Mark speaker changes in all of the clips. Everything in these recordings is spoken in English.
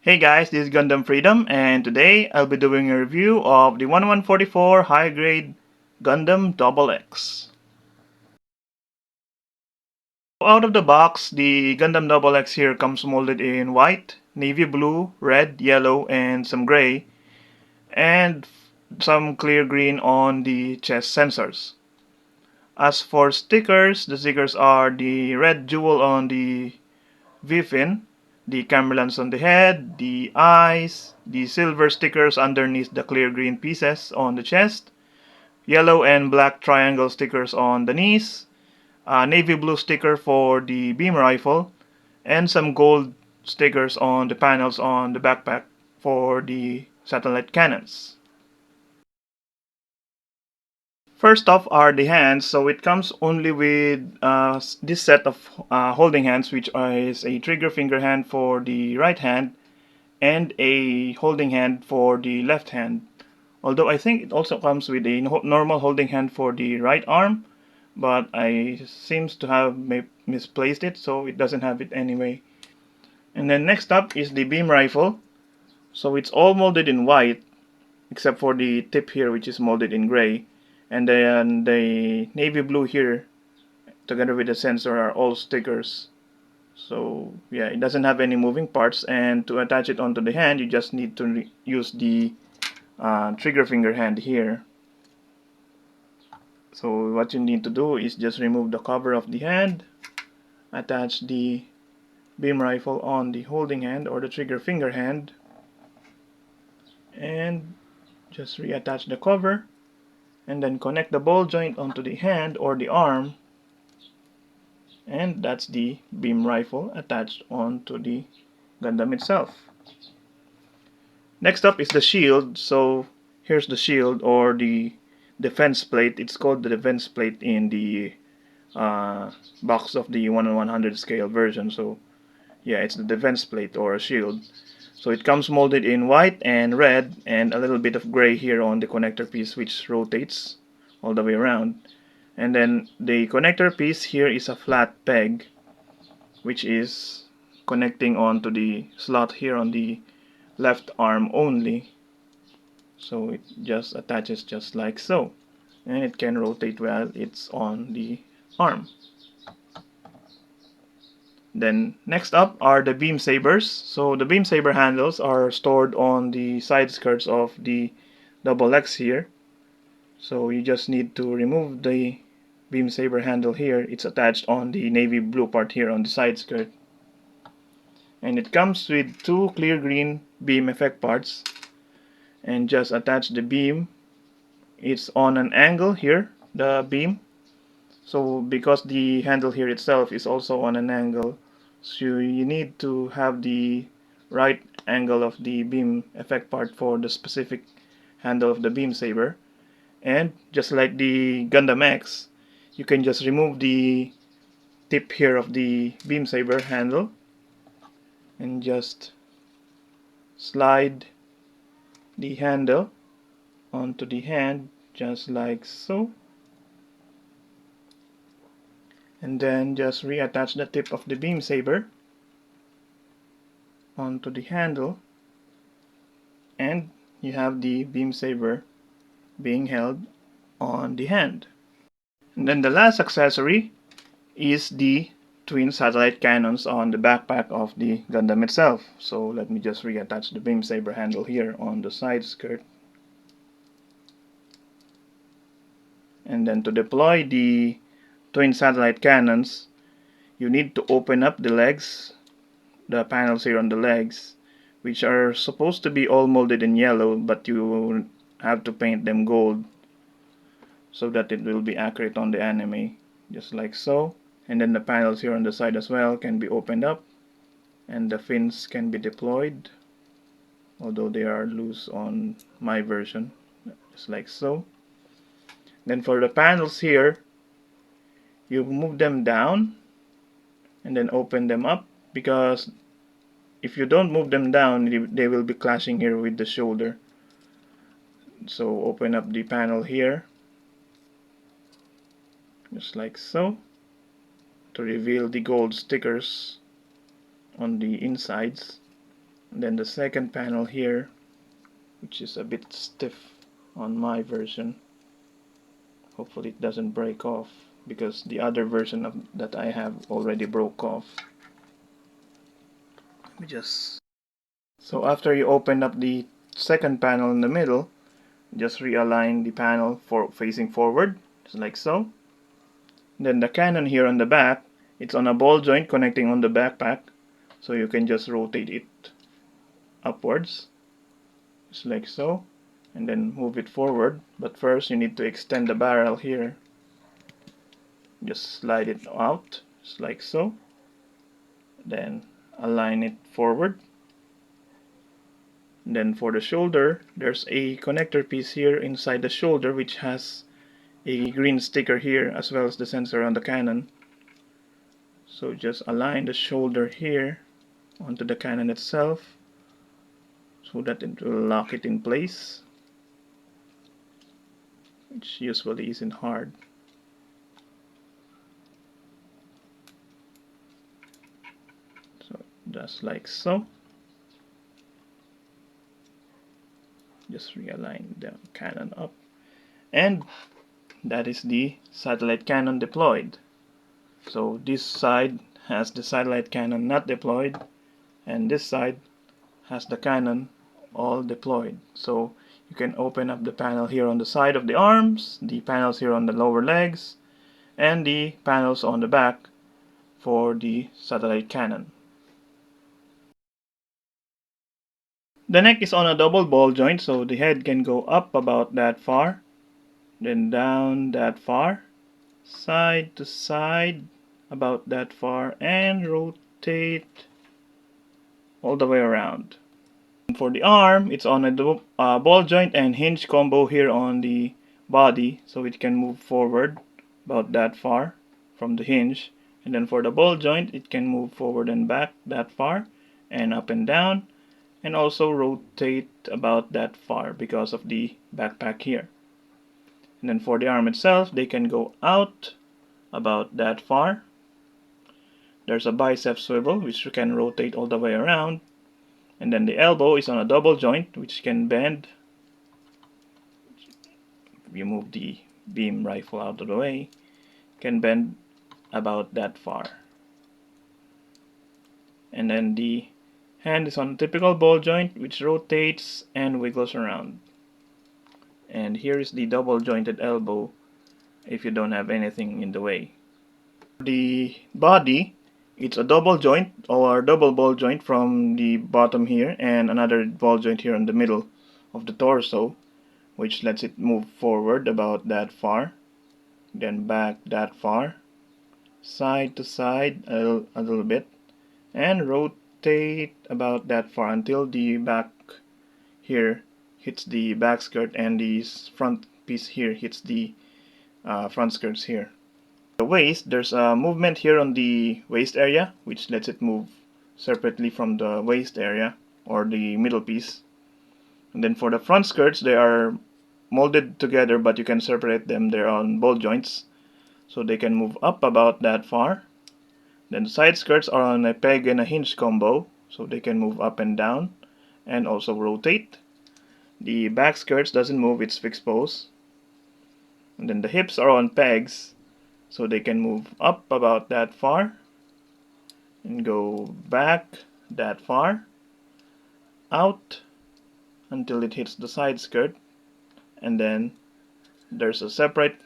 Speaker 1: Hey guys, this is Gundam Freedom, and today I'll be doing a review of the 1144 high grade Gundam X. Out of the box, the Gundam X here comes molded in white, navy blue, red, yellow, and some gray, and some clear green on the chest sensors. As for stickers, the stickers are the red jewel on the V-fin, the camera lens on the head, the eyes, the silver stickers underneath the clear green pieces on the chest, yellow and black triangle stickers on the knees, a navy blue sticker for the beam rifle, and some gold stickers on the panels on the backpack for the satellite cannons. First off are the hands, so it comes only with this set of holding hands, which is a trigger finger hand for the right hand and a holding hand for the left hand. Although I think it also comes with a normal holding hand for the right arm, but I seems to have misplaced it, so it doesn't have it anyway. And then next up is the beam rifle. So it's all molded in white, except for the tip here, which is molded in gray. And then the navy blue here, together with the sensor, are all stickers. So yeah, it doesn't have any moving parts, and to attach it onto the hand, you just need to use the trigger finger hand here. So what you need to do is just remove the cover of the hand, attach the beam rifle on the holding hand or the trigger finger hand, and just reattach the cover, and then connect the ball joint onto the hand or the arm, and that's the beam rifle attached onto the Gundam itself. Next up is the shield. So here's the shield or the defense plate. It's called the defense plate in the box of the 1/100 scale version. So yeah, it's the defense plate or a shield. So it comes molded in white and red and a little bit of gray here on the connector piece, which rotates all the way around. And then the connector piece here is a flat peg, which is connecting onto the slot here on the left arm only. So it just attaches just like so, and it can rotate while it's on the arm. Then next up are the beam sabers. So the beam saber handles are stored on the side skirts of the X here. So you just need to remove the beam saber handle here. It's attached on the navy blue part here on the side skirt. And it comes with two clear green beam effect parts, and just attach the beam. It's on an angle here, the beam. So because the handle here itself is also on an angle, so you need to have the right angle of the beam effect part for the specific handle of the beam saber. And just like the Gundam X, you can just remove the tip here of the beam saber handle and just slide the handle onto the hand just like so, and then just reattach the tip of the beam saber onto the handle, and you have the beam saber being held on the hand. And then the last accessory is the twin satellite cannons on the backpack of the Gundam itself. So let me just reattach the beam saber handle here on the side skirt. And then to deploy the twin satellite cannons, you need to open up the legs, the panels here on the legs, which are supposed to be all molded in yellow, but you have to paint them gold so that it will be accurate on the anime, just like so. And then the panels here on the side as well can be opened up, and the fins can be deployed, although they are loose on my version, just like so. Then for the panels here, you move them down and then open them up, because if you don't move them down, they will be clashing here with the shoulder. So open up the panel here, just like so, to reveal the gold stickers on the insides. And then the second panel here, which is a bit stiff on my version. Hopefully it doesn't break off, because the other version of that I have already broke off. Let me just... So after you open up the second panel in the middle, just realign the panel for facing forward, just like so. Then the cannon here on the back, it's on a ball joint connecting on the backpack, so you can just rotate it upwards, just like so, and then move it forward. But first you need to extend the barrel here. Just slide it out, just like so. Then align it forward. And then for the shoulder, there's a connector piece here inside the shoulder which has a green sticker here as well as the sensor on the cannon. So just align the shoulder here onto the cannon itself so that it will lock it in place, which usually isn't hard. So just like so. Just realign the cannon up, and that is the satellite cannon deployed. So this side has the satellite cannon not deployed, and this side has the cannon all deployed. So you can open up the panel here on the side of the arms, the panels here on the lower legs, and the panels on the back for the satellite cannon. The neck is on a double ball joint, so the head can go up about that far, then down that far, side to side about that far, and rotate all the way around. For the arm, it's on a ball joint and hinge combo here on the body, so it can move forward about that far from the hinge. And then for the ball joint, it can move forward and back that far, and up and down, and also rotate about that far because of the backpack here. And then for the arm itself, they can go out about that far. There's a bicep swivel which you can rotate all the way around. And then the elbow is on a double joint which can bend. You move the beam rifle out of the way, can bend about that far. And then the hand is on a typical ball joint which rotates and wiggles around. And here is the double jointed elbow if you don't have anything in the way. The body, it's a double joint or double ball joint from the bottom here and another ball joint here in the middle of the torso, which lets it move forward about that far, then back that far, side to side a little bit, and rotate about that far until the back here hits the back skirt and the front piece here hits the front skirts here. The waist, there's a movement here on the waist area which lets it move separately from the waist area or the middle piece. And then for the front skirts, they are molded together, but you can separate them. They're on ball joints, so they can move up about that far. Then the side skirts are on a peg and a hinge combo, so they can move up and down and also rotate. The back skirts doesn't move, it's fixed pose. And then the hips are on pegs, so they can move up about that far and go back that far, out until it hits the side skirt, and then there's a separate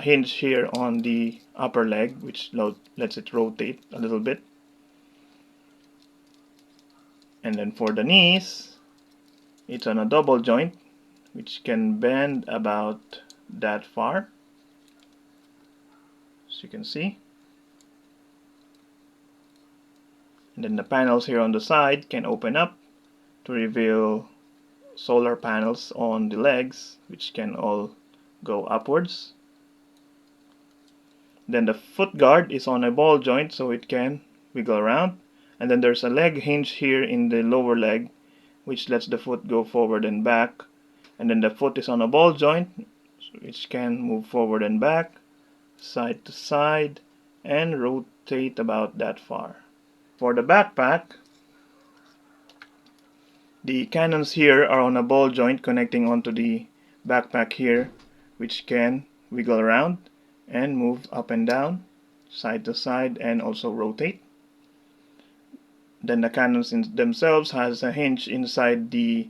Speaker 1: hinge here on the upper leg which lets it rotate a little bit. And then for the knees, it's on a double joint which can bend about that far, as you can see. And then the panels here on the side can open up to reveal solar panels on the legs, which can all go upwards. Then the foot guard is on a ball joint, so it can wiggle around. And then there's a leg hinge here in the lower leg, which lets the foot go forward and back. And then the foot is on a ball joint, which can move forward and back, side to side, and rotate about that far. For the backpack, The cannons here are on a ball joint connecting onto the backpack here, which can wiggle around and move up and down, side to side, and also rotate. Then the cannons themselves has a hinge inside the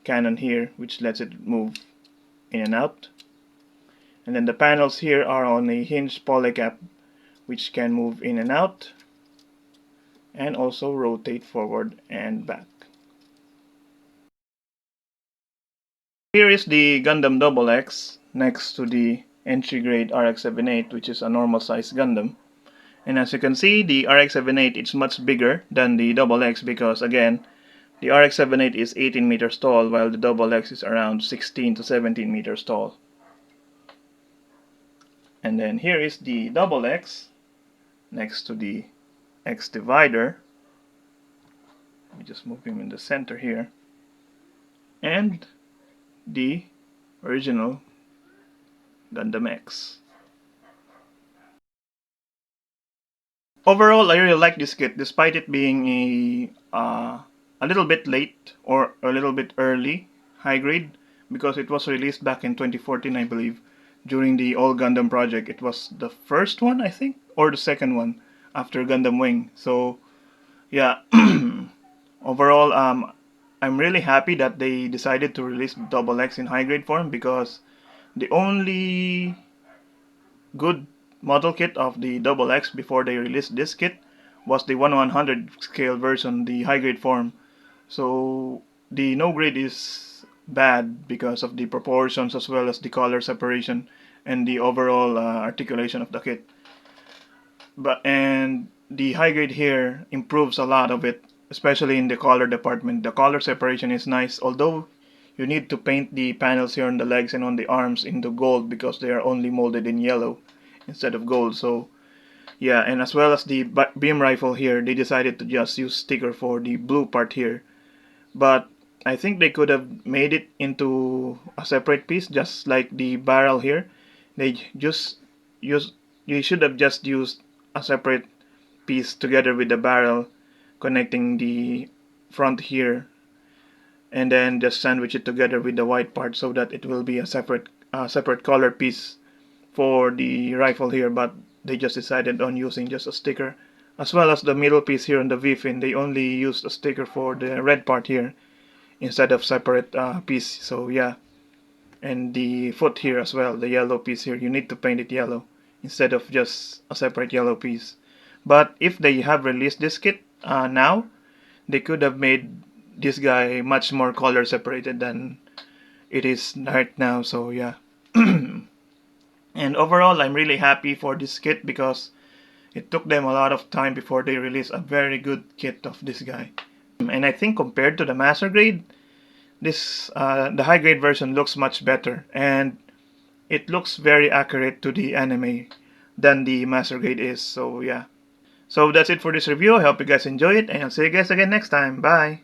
Speaker 1: cannon here, which lets it move in and out. And then the panels here are on a hinged polycap, which can move in and out and also rotate forward and back. Here is the Gundam XX next to the entry grade RX-78, which is a normal size Gundam. And as you can see, the RX-78 is much bigger than the XX because again, the RX-78 is 18 meters tall while the XX is around 16 to 17 meters tall. And then here is the XX next to the X divider. Let me just move him in the center here. And the original Gundam X. Overall, I really like this kit despite it being a little bit late or a little bit early high grade because it was released back in 2014, I believe, during the All Gundam Project. It was the first one, I think, or the second one after Gundam Wing. So yeah, overall, I'm really happy that they decided to release Double X in high grade form because the only good model kit of the Double X before they released this kit was the 1/100 scale version, the high grade form. So the no grade is bad because of the proportions as well as the color separation and the overall articulation of the kit. And the high grade here improves a lot of it, especially in the color department. The color separation is nice, although you need to paint the panels here on the legs and on the arms into gold because they are only molded in yellow instead of gold. So yeah, and as well as the beam rifle here, they decided to just use sticker for the blue part here. But I think they could have made it into a separate piece, just like the barrel here. They should have just used a separate piece together with the barrel connecting the front here, and then just sandwich it together with the white part so that it will be a separate color piece for the rifle here. But they just decided on using just a sticker, as well as the middle piece here on the V-fin. They only used a sticker for the red part here instead of separate piece. So yeah, and the foot here as well, the yellow piece here, you need to paint it yellow instead of just a separate yellow piece. But if they have released this kit now, they could have made this guy much more color separated than it is right now. So yeah. And overall, I'm really happy for this kit because it took them a lot of time before they released a very good kit of this guy. And I think compared to the master grade, this the high grade version looks much better, and it looks very accurate to the anime than the master grade is. So yeah. So that's it for this review. I hope you guys enjoy it, and I'll see you guys again next time. Bye!